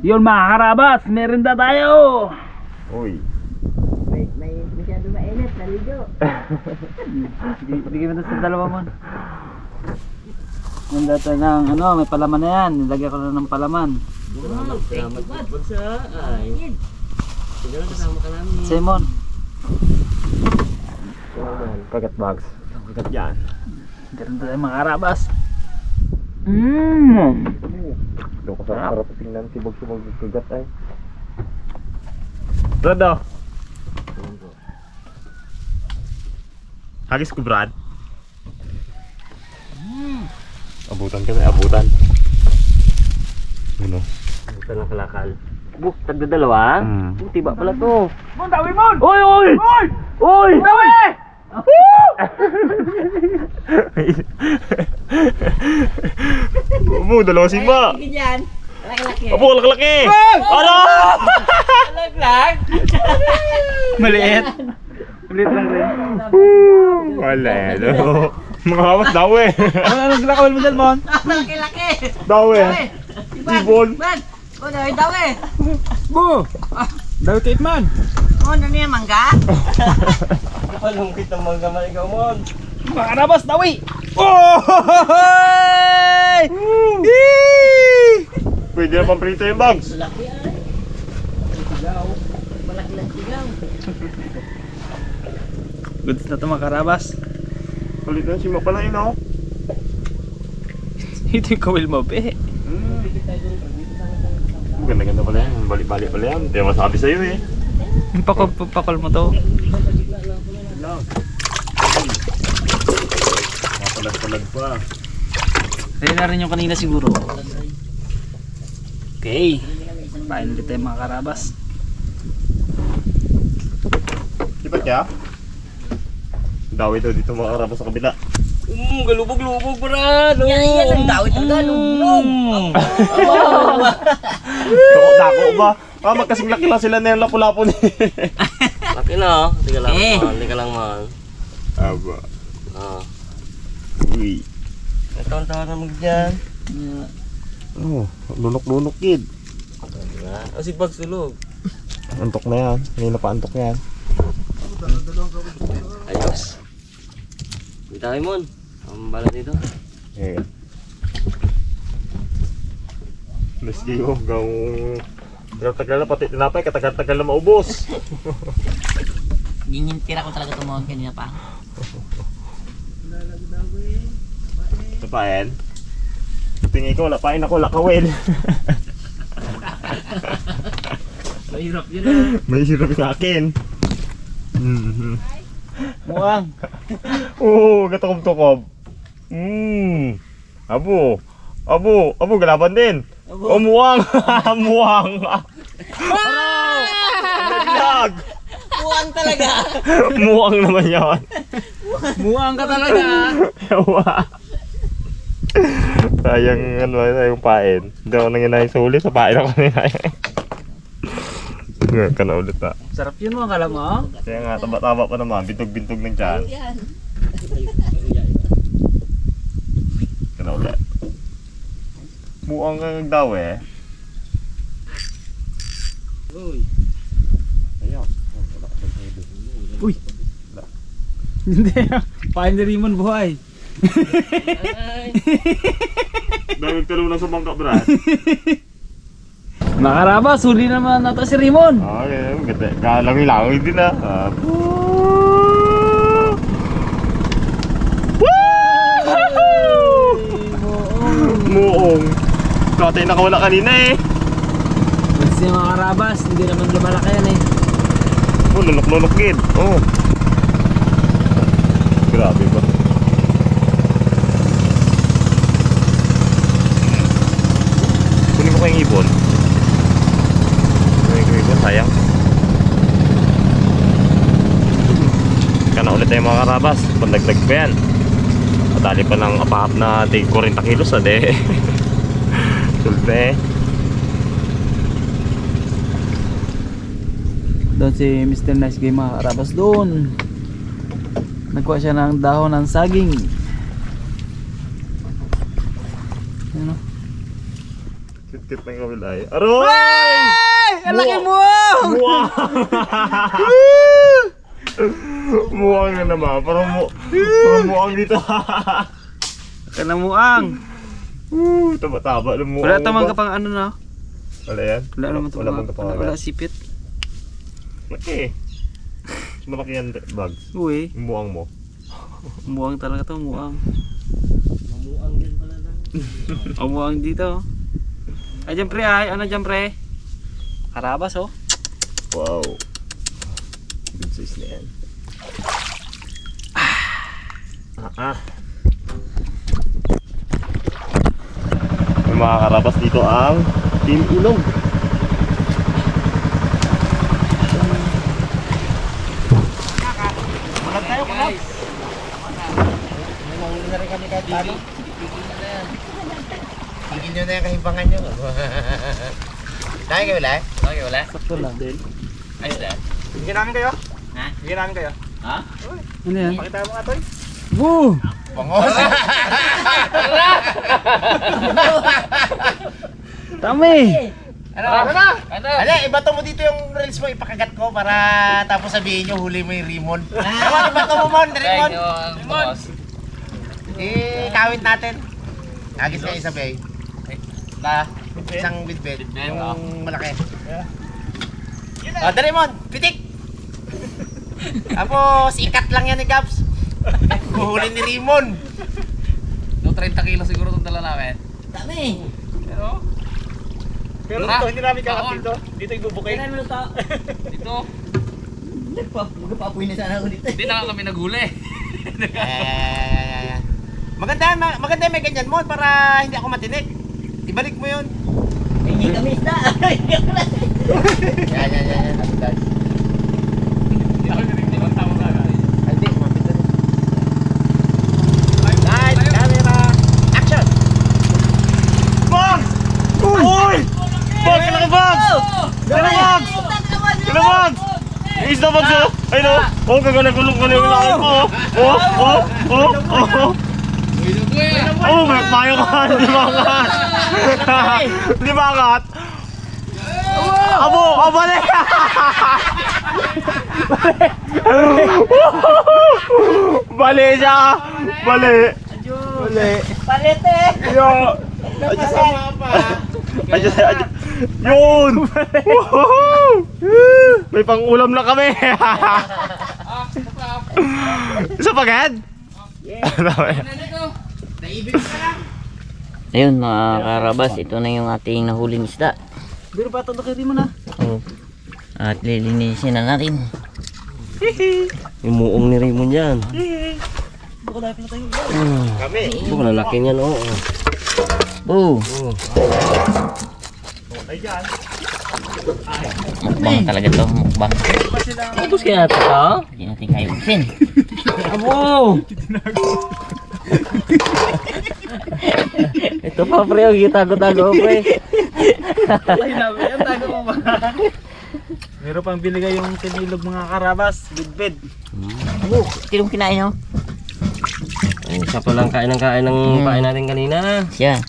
Yun mga karabas, merinda tayo. Uy. May masyado mainit, naligo. Bigyan mo sa dalawa mo. Yung dito ng ano, may palaman na yan. Nilagyan ko na ng palaman. Salamat po sa ay. Sige lang kasama ka namin. Simon. Kagat bags. Kagat yan. Ganun tayo mga karabas. Doon ko sa harap tingnan si Bog-Sumog kagat ay. Brad. Hagis ko Brad. Abutan ka na, abutan. Ano? Abutan ng kalakal. Tagdadalawa? Tiba pala to. Mon, dawi mon! Oy! Oy! Oy! Oy! Dawi! Mo, dalawa sigma. Sige dyan. Laki-laki. Apo, laki-laki. Ano? Lag-lag. Maliit. Maliit lang rin. Wala no. Mga hawas daw eh. Anong ginakawal mo dyan, Mon? Laki-laki. Daw eh. Ibon. Bad. O, daw eh. Bu! Dawi tit man. O, ano yan, mangga? Anong kita mangga maligaw mo? Mga karabas, dawi! Oh! Pwede na pang prito yung bags. Malaki ay. Malaki lang sigaw. Goods na ito mga karabas. Kulit na si pala yun oh. Ito yung kawil mo, be. Ganda-ganda pala yan. Balik-balik pala yan. Hindi masabi sa'yo eh. Pakol mo to. Mapalag-palag pa. Kaya na rin yung kanina siguro. Okay. Pain ulit tayo mga karabas. Sipat kaya? Dawi daw dito mga karabas sa kabila. Galubog-lubog brad. Yan ang dawit ng galubog. Dako ba? Magkasing laki lang sila na yung lapu-lapo ni. Laki na. Tiga lang man. Tiga lang man. Aba. Uy. Taon-taon na mag-dyan. Oh, lunok-lunok kid. O si Bags tulog. Antok na yan. Kanina pa antok yan. Ayos. Kita kay Mon. Ang balat dito. Eh. Let's go. Tagal na pati tinapay. Katagal-tagal na maubos. Ginintira ko talaga tumawag kanina pa. Tapain. Tingin ko, lapain ako, lakawin. Mahirap yun eh. May hirap sa akin. Muang. Oo, gatokob-tokob. Abo, galaban din. Oh, muwang. Muwang. Naglag. Buwang talaga. Muwang naman yan. Muang ka talaga. Ewa. Sayang yung pain. Hindi ako nangyayari sa huli, sa pain ako nangyayari. Ka na ulit na. Sarap yun mga kala mo. Kaya nga, taba-taba pa naman, bintog-bintog ng tiyan. Ka na ulit. Mukhang kang daw eh. Uy. Ayaw. Uy. Hindi. Pain ni Rimon buhay. Dahil talunang sa bangka, Brad. Mga karabas, huli naman nato si Rimon. Okay, ganda. Kalangi-langi din ah. Muong. Tatay nakawala kanina eh. Kasi mga karabas, hindi naman lumalaki yan eh. Oh, lunok-lunok gid. Oh. Grabe ba? Kunin mo kayong ibon. Kunin ko ibon, sayang. Kana ulit tayo mga karabas. Pandagdag pa yan. Patali pa ng apahap na 40 kilos na de. Sulte. Doon si Mr. Nice Guy mga karabas doon. Nagkuha siya ng dahon ng saging. Ano? Cute ng kawilay. Aroy! Ay! Ang laki mo! Muwang! Muwang na naman. Parang muwang dito. Kanamuang. Taba-taba ng muwang. Wala tamang kapang ano na. Wala yan? Wala naman ito. Wala mang kapang. Wala sipit. Laki. Malaki yan, bags. Uy, Yung muwang mo. muwang talaga to, muwang. Mamuang din pala lang. O muwang dito. Ay, dyan pre ay. Ano dyan pre? Karabas oh. Wow. Good size na yan. May mga karabas dito ang Team Ilog. Malag tayo, malag. Nangulo na rin kami kahit bali. Tigil na yan. Tigil nyo na yung kahimpangan nyo. Dahil kayo wala? Dahil kayo wala? Sakto lang. Ayos na. Bigyan namin kayo. Ha? Bigyan namin kayo. Ha? Ano yan? Pakita mo nga Toy. Woo! Pangos! Tami! Ano? Ano? Ibato mo dito yung reels mo, ipakagat ko para tapos sabihin nyo huli mo yung Rimon. Ano? Ibato mo mon, Rimon. Rimon. Kawit natin. Agis ka isa bay. Isang bidbed. Yung malaki. O, Rimon, pitik! Tapos, ikat lang yan ni Gabs. Kuhuli ni Rimon. No, 30 kilo siguro itong dala namin. Dami. Pero ito, hindi namin kakapil dito. Dito yung bubukay. Dito, Magpapapuin na sana ako dito. hindi na kami naghuli. Maganda may ganyan mo para hindi ako matinik. Ibalik mo yun. Hindi kami isda. Yan. Hindi ba tama ka? Hindi, kumapit na rin. Light, camera, action! Bags! Uy! Bags! Kalaki bags! Kalaki bags! Kalaki bags! Is na bags oh! Ayun oh! Oh, kagalagulong ka na yung laki ko oh! Oh! Oh, may payo ka! Di ba angat? Di ba angat? Abo! Balik! Bali siya! Bali! Palete. Yo! Adjust. Yun! May pang-ulam na kami! Isa pa agad? Ayun mga karabas, ito na yung ating nahuling isda. Pero pa ito mo na. At lilinisin na natin. Yung muong ni Raymond yan. Baka dahil pala tayo. Kami! Ito, malalaki niyan oo. Oh, Ay dyan! mukbang talaga to, mukbang. Tapos kaya ito ka? Hindi natin kayo usin. Abo! Ito pa pre, yung gitago-tago pre. Ay nabi, ang tago mo ba? Meron pang binigay yung tinilog mga karabas, bidbed. Oh, tinong kinain nyo? Ay, isa pa lang kain ng pain natin kanina. Siya.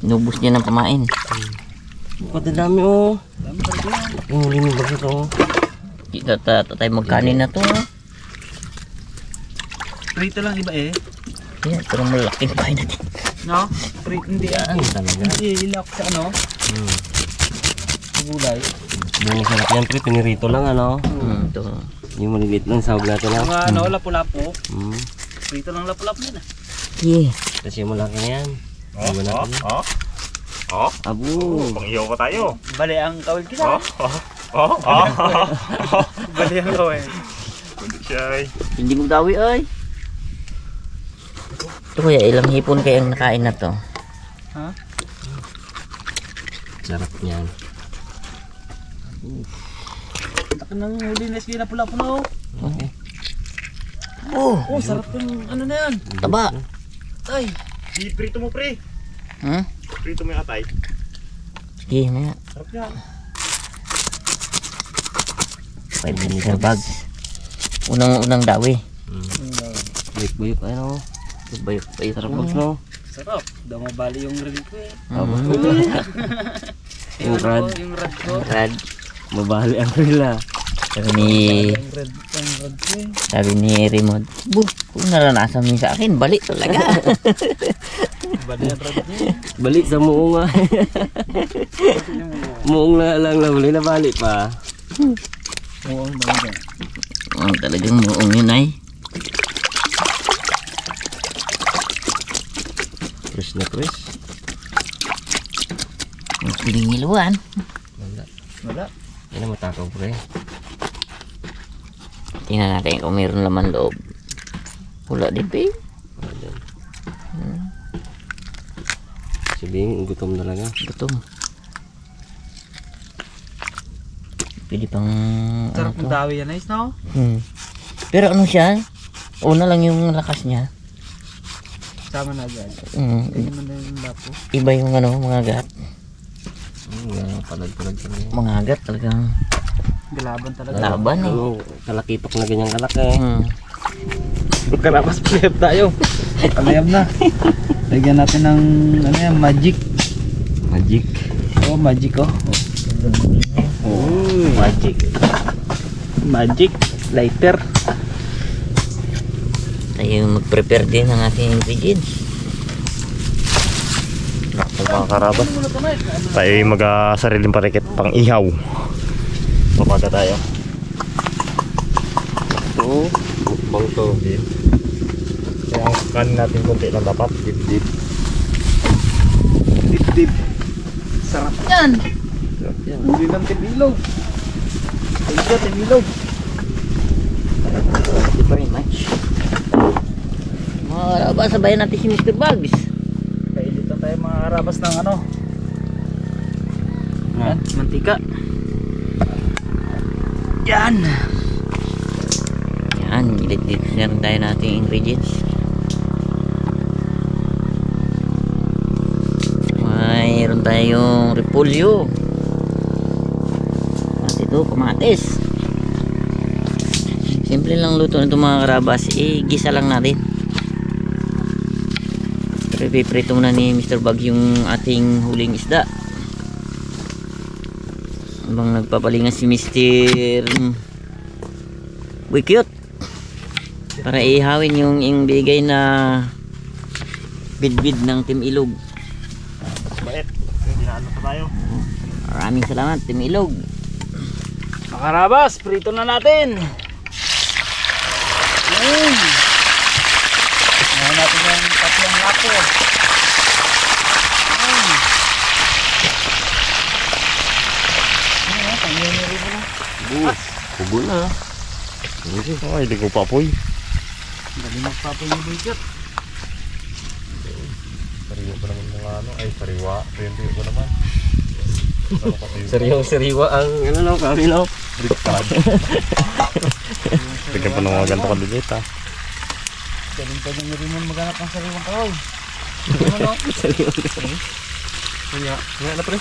Inubos niya ng pamain. Dami oh. Ang huli mo ba ito? Dito tayo magkanin na to. Prito lang iba eh. Yan, ito ang malaking pain natin. No? Prito hindi Yan talaga. Hindi ilak sa ano? Sa gulay. Yung sarap yan pre, pinirito lang ano. Ito. Yung maliliit lang sahog natin ha. Mga ano, lapu-lapu. Hmm. Prito lang lapu-lapu yan ah. Yeah. Kasi yung malaki na yan. Oh! Abo. Pang-iyaw pa tayo! Bali ang kawil kita. Bali ang kawil. Kundi siya ay. Hindi mo dawi ay. Ito kuya, ilang hipon kayang nakain na to? Ha? Sarap niyan. Taka nang huli na sila lapu-lapu na oh. Okay. Oh, Oh, sarap yung ano na yan. taba. Ay. Prito mo pre! Prito mo yung atay. Sige, maya. Sarap yan. 5 liter bags. Unang dawi. Buyok-buyok ano. Bayok. Sarap bags no. Sarap. Daw mabali yung reel ko eh. Yung rad. Yung rad ko. Rad. Mabali ang rila. Sabi ni, Yung reel ko eh. sabi ni Raymond, kung naranasan mo sa akin, balik talaga. Bali ang reel ko eh. Balik sa muong nga. Muong lang huli na balik pa. Mukhang bali. Talagang muong yun ay. Fresh na fresh. Ang pilingiluan. Wala. Yan ang matakaw pre. Tingnan natin kung mayroon laman loob. Wala din pa eh. Sabihin, gutom na lang ah. Gutom. Pwede pang Sarap ano ng to. dawi yan guys, no? Pero ano siya? Una lang yung lakas niya. Sama na agad. Mm, Naman na yung lapo. iba yung ano, mga agat. Palag-palag kami. Mga agat talagang Galaban talaga. laban eh. Ano, kalakitok na ganyang kalaki. Magkarapas playab tayo. Playab na. Lagyan natin ng ano yan, magic. Magic. Oh, magic oh. Magic. Magic. Lighter. Tayo mag-prepare din ng ating ingredients. Mga karabas. Tayo yung mag-sariling parikit pang ihaw. Papada tayo. Oo. Mukbang to. Kaya ang kanin natin konti lang dapat. Dip-dip. Dip-dip. Sarap yan. Hindi lang timilog. Hindi timilog. Thank you very much. Mga karabas, sabayan natin si Mr. Bugs. Kaya dito tayo mga karabas ng ano. Yan, mantika. Yan. Yan, ilit-lit na rin tayo nating ingredients. Mayroon tayong repolyo. At ito, kamatis. Simple lang luto nito mga karabas. Gisa lang natin. Pero ipiprito muna ni Mr. Bug yung ating huling isda. Habang nagpapalinga si Mr. Cute para ihawin yung bigay na bidbid ng Team Ilog. Bait. Hindi na ano pa tayo. Maraming salamat Team Ilog. Mga karabas, prito na natin. Ngayon natin yung tatlong lapo. Kubo na. Ay, hindi ko papoy. Dali magpapayiboy kit. Sariwa pa naman mga ano. Ay, sariwa. Hindi ko naman. Sariwa ang ano no, kami no. Bigyan pa ng mga ganito kalilit ha. Galing pa din rin mo maghanap ng sariwang kahoy. Kaya na pre.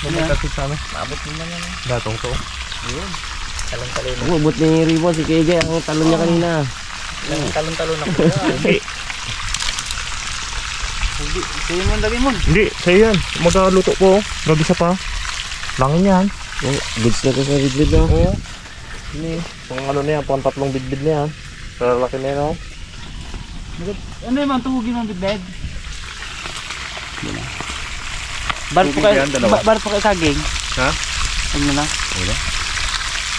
Magkakit sa amin. Maabot mo naman yan. Datong to. Talon-talon. Umabot ni Ribbon si KJ ang talon niya kanina. Talon-talon na po. Hindi. Sa'yo mo ang dali mo. Hindi, sa'yo yan. Magkaluto ko. Gagisa pa. Langin yan. Oh, goods na to sa bidbid no. Oo. Ini. Pang ano na yan. Pang tatlong bidbid na yan. Pero laki na yan oh. Ano yung mga tuhugin ng bed? Bar po kayo, Yan, dalawa. bar po kayo saging. Ha? Ano na?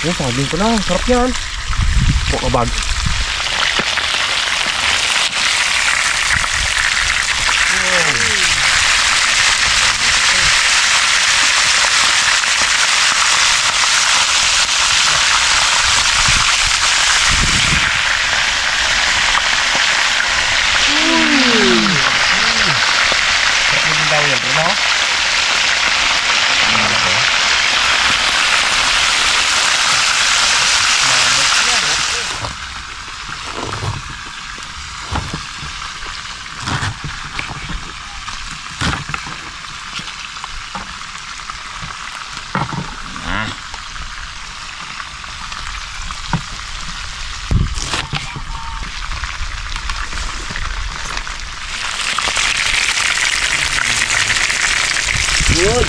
Yan, saging ko na. Sarap yan. Pokabag. Good.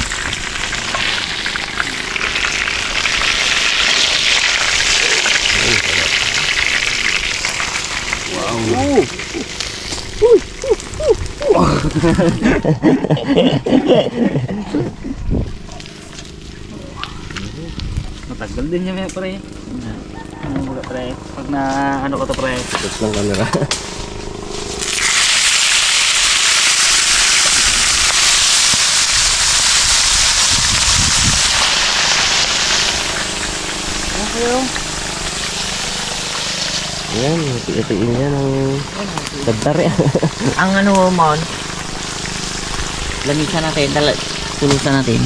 Matagal din niya pre. Ano ba pre? Pag na ano ko to pre? Tapos lang camera. Yan, ito-itoin niya ng dagdar yan. Ang ano mon, lamisan natin, tulusan natin.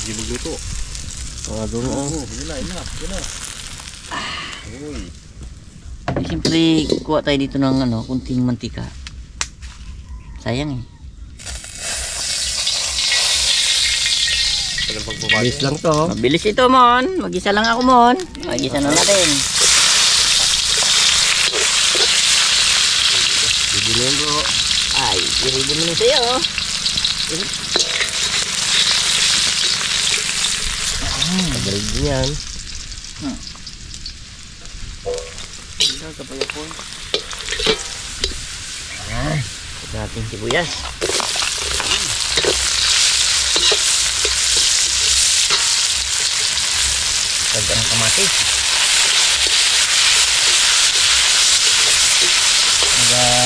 Hindi magluto. Mga doon oh. Siyempre, kuha tayo dito ng ano, kunting mantika. Sayang eh. Bilis lang to. Mabilis ito mon, mag-isa lang ako mon. Mag-isa na natin. Bibili bro. Ay, iribin mo na sa'yo. Magaling din yan. Ito natin sibuyas. Lagyan ng kamatis.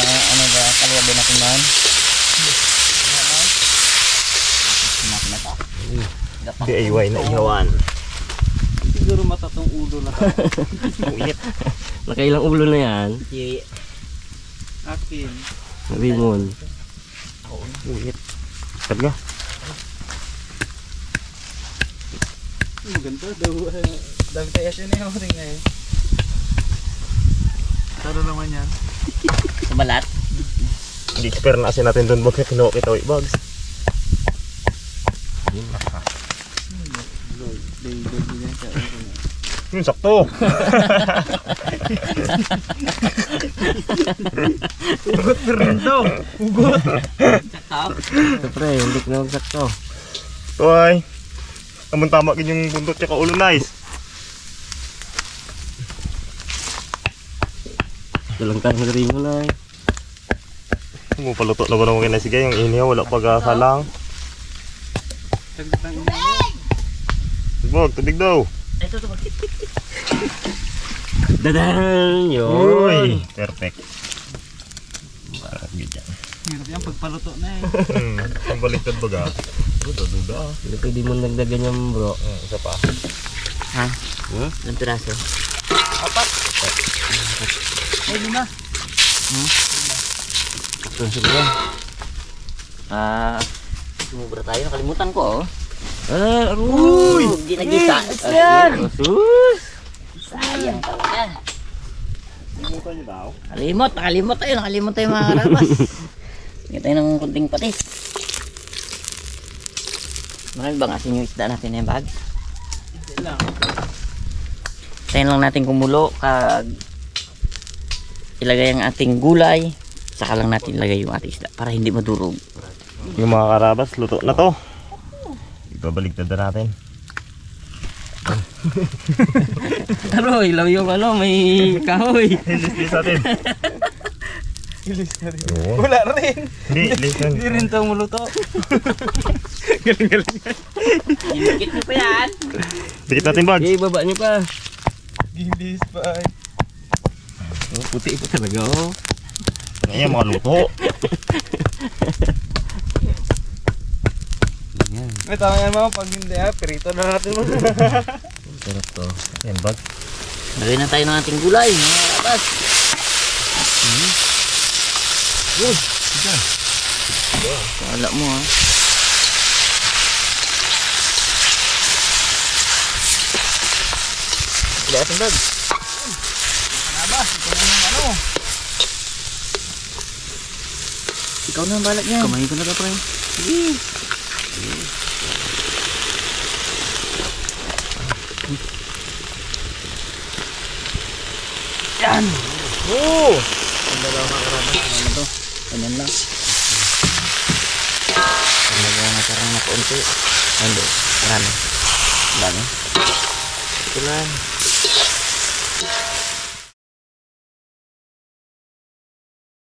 Ano ba, kaliwabin natin man. DIY na ihawan. Siguro matatong ulo lang. Ulit. Nakailang ulo na yan. Si Akin. Rimon. Ulit. Karga. Maganda daw. Dami tayo siya na yung ring na eh. Taro naman yan. sa balat. Hindi expert na kasi natin doon bagay kinuha kita bags. Sakto. Ugot pa rin to. Ugot. Siyempre, hindi ko na sakto. Ito ay naman tama kin yung buntot tsaka ulo nice. Dalang karne rin mo na eh. Paluto na ba naman kina sige yung inihaw wala pag-asalang. Tagtang ina. Bog, tubig daw. Ito to. Dadan! Yun! Perfect. Parang ganyan. Hirap yan pagpaluto na eh. Ang baliktad baga. Duda-duda. Hindi pwede mo nagdagan yan bro. Isa pa. Ha? Ilang piraso? Ay, lima. Sige yan. Sumubra tayo. Nakalimutan ko oh. Uy! Ginagisa. Yan! Sus! Sayang talaga. Limutan niyo daw? Nakalimot tayo mga karabas. Ngayon tayo ng kunting patis. Marami bang asin yung isda natin na yung bag? Tayo lang natin kumulo kag ilagay ang ating gulay. Saka lang natin ilagay yung ating isda para hindi madurog. Yung mga karabas, luto na to. Ibabaliktad na natin. Taro, ilaw yung ano, may kahoy. Ilis natin. Ilis na rin. Oo. Wala rin. Ilis na. Hindi rin to muluto. Galing-galing. Inikit nyo pa yan. Dikit natin bag. Baba niyo pa. Gilis pa ay. Oh, puti pa talaga oh. Ayan mga luto. May tama yan mga pag hindi perito na natin mo. Sarap to. Ayan bag. Lagay na tayo ng ating gulay, mga karabas. Kala mo ha. Tidak ating bag. Abas, ito na yung ano. Ikaw na ang balak niya. Kamay ko na ka pre. Yan! Oo! Ang dalawa mga karabas. Ano to? Ganyan lang. Talaga nga parang nakaunti. Hindi, marami. Dami. Ito lang.